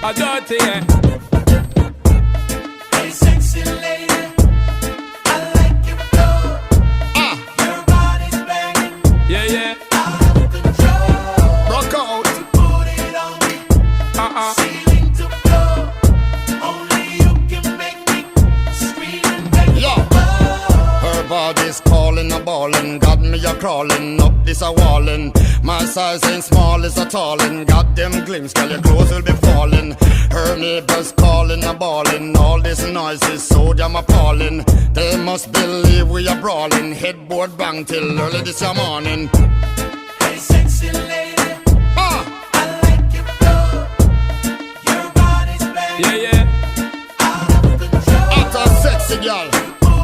A dirty, yeah. Hey, sexy lady, I like your flow. Your body's banging, Yeah, yeah. out of control. Rock out. You put it on me, ceiling to floor. Only you can make me scream and beg. Yo. Her body's calling, a ballin', got me a crawling up this a wallin'. My size ain't small, it's a tallin'. Got them glimpse, girl, your clothes will be falling. Her neighbors calling, a ballin'. All this noise is so damn appalling. They must believe we are brawling. Headboard bang till early this morning. Hey, sexy lady, I like your flow. Your body's banging, Yeah, yeah. out of control. What a sexy girl.